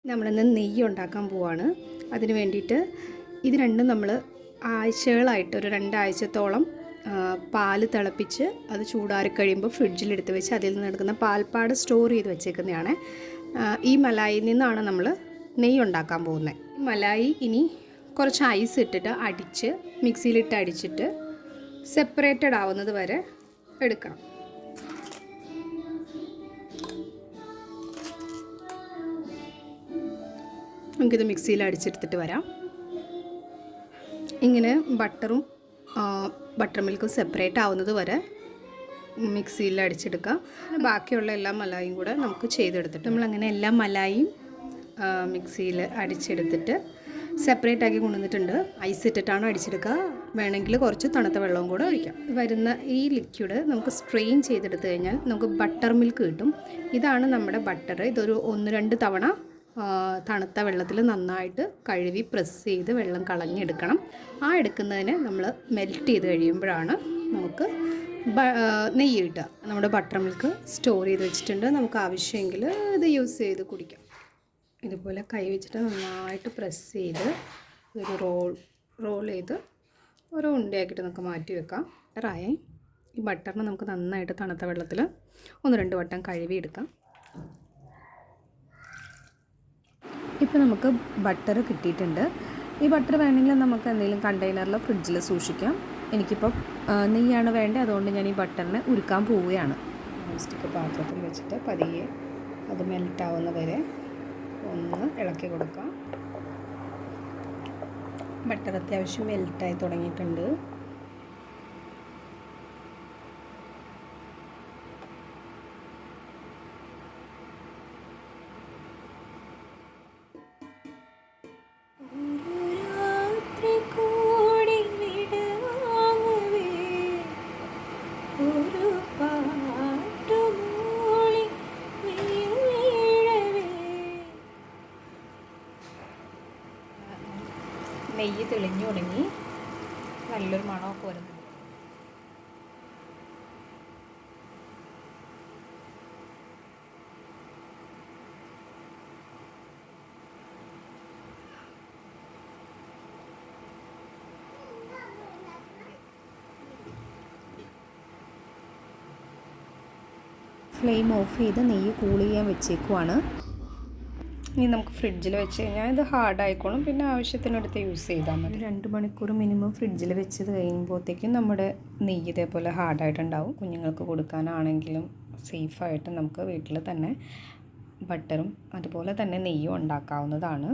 നമ്മളിന്ന് നെയ്യ് ഉണ്ടാക്കാൻ പോവാണ്. അതിന് വേണ്ടിയിട്ട് ഇത് രണ്ടും നമ്മൾ ആഴ്ചകളായിട്ട് ഒരു 2 ആഴ്ചത്തോളം പാല് തിളപ്പിച്ച് അത് ചൂടാറി കഴിയുമ്പോൾ ഫ്രിഡ്ജിലെടുത്ത് വെച്ച് അതിൽ നിന്ന് എടുക്കുന്ന പാൽപ്പാട് സ്റ്റോർ ചെയ്ത് വെച്ചേക്കുന്നതാണ്. ഈ മലായിൽ നിന്നാണ് നമ്മൾ നെയ്യ് ഉണ്ടാക്കാൻ പോകുന്നത്. ഈ മലായി ഇനി കുറച്ച് ഐസ് ഇട്ടിട്ട് അടിച്ച് മിക്സിയിലിട്ട് അടിച്ചിട്ട് സെപ്പറേറ്റഡ് ആവുന്നത് വരെ എടുക്കണം. നമുക്കിത് മിക്സിയിൽ അടിച്ചെടുത്തിട്ട് വരാം. ഇങ്ങനെ ബട്ടർ മിൽക്കും സെപ്പറേറ്റ് ആവുന്നത് വരെ മിക്സിയിൽ അടിച്ചെടുക്കാം. ബാക്കിയുള്ള എല്ലാ മലായും കൂടെ നമുക്ക് ചെയ്തെടുത്തിട്ട് നമ്മളങ്ങനെ എല്ലാ മലായും മിക്സിയിൽ അടിച്ചെടുത്തിട്ട് സെപ്പറേറ്റ് ആക്കി കൊണ്ടുവന്നിട്ടുണ്ട്. ഐസ് ഇട്ടിട്ടാണ് അടിച്ചെടുക്കുക. വേണമെങ്കിൽ കുറച്ച് തണുത്ത വെള്ളവും കൂടെ ഒഴിക്കാം. വരുന്ന ഈ ലിക്വിഡ് നമുക്ക് സ്ട്രെയിൻ ചെയ്തെടുത്ത് കഴിഞ്ഞാൽ നമുക്ക് ബട്ടർ മിൽക്ക് കിട്ടും. ഇതാണ് നമ്മുടെ ബട്ടർ. ഇതൊരു 1-2 തവണ തണുത്ത വെള്ളത്തിൽ നന്നായിട്ട് കഴുകി പ്രസ് ചെയ്ത് വെള്ളം കളഞ്ഞെടുക്കണം. എടുക്കുന്നതിന് നമ്മൾ മെൽറ്റ് ചെയ്ത് കഴിയുമ്പോഴാണ് നമുക്ക് നെയ്യ് കിട്ടുക. നമ്മുടെ ബട്ടർ മിൽക്ക് സ്റ്റോർ ചെയ്ത് വെച്ചിട്ടുണ്ട്. നമുക്ക് ആവശ്യമെങ്കിൽ ഇത് യൂസ് ചെയ്ത് കുടിക്കാം. ഇതുപോലെ കൈ വെച്ചിട്ട് നന്നായിട്ട് പ്രസ് ചെയ്ത് ഒരു റോൾ ചെയ്ത് ഓരോ ഉണ്ടയാക്കിയിട്ട് നമുക്ക് മാറ്റി വെക്കാം. ബട്ടറായി ഈ ബട്ടറിന് നമുക്ക് നന്നായിട്ട് തണുത്ത വെള്ളത്തിൽ 1-2 വട്ടം കഴുകി എടുക്കാം. ഇപ്പോൾ നമുക്ക് ബട്ടർ കിട്ടിയിട്ടുണ്ട്. ഈ ബട്ടർ വേണമെങ്കിൽ നമുക്ക് എന്തെങ്കിലും കണ്ടെയ്നറിൽ ഫ്രിഡ്ജിൽ സൂക്ഷിക്കാം. എനിക്കിപ്പോൾ നെയ്യാണ് വേണ്ടത്, അതുകൊണ്ട് ഞാൻ ഈ ബട്ടറിനെ ഉരുക്കാൻ പോവുകയാണ്. സ്റ്റിക്ക് പാത്രത്തിൽ വെച്ചിട്ട് പതിയെ അത് മെൽറ്റാവുന്ന വരെ ഒന്ന് ഇളക്കി കൊടുക്കാം. ബട്ടർ അത്യാവശ്യം മെൽറ്റായി തുടങ്ങിയിട്ടുണ്ട്. നെയ്യ് തെളിഞ്ഞു തുടങ്ങി, നല്ലൊരു മണമൊക്കെ വരുന്നുണ്ട്. ഫ്ലെയിം ഓഫ് ചെയ്ത് നെയ്യ് കൂൾ ചെയ്യാൻ വെച്ചേക്കുവാണ്. ഇനി നമുക്ക് ഫ്രിഡ്ജിൽ വെച്ച് കഴിഞ്ഞാൽ ഇത് ഹാർഡായിക്കോളും. പിന്നെ ആവശ്യത്തിനടുത്ത് യൂസ് ചെയ്താൽ മതി. 2 മണിക്കൂർ മിനിമം ഫ്രിഡ്ജിൽ വെച്ചത് കഴിയുമ്പോഴത്തേക്കും നമ്മുടെ നെയ്യ് ഇതേപോലെ ഹാർഡായിട്ടുണ്ടാവും. കുഞ്ഞുങ്ങൾക്ക് കൊടുക്കാനാണെങ്കിലും സേഫായിട്ട് നമുക്ക് വീട്ടിൽ തന്നെ ബട്ടറും അതുപോലെ തന്നെ നെയ്യും ഉണ്ടാക്കാവുന്നതാണ്.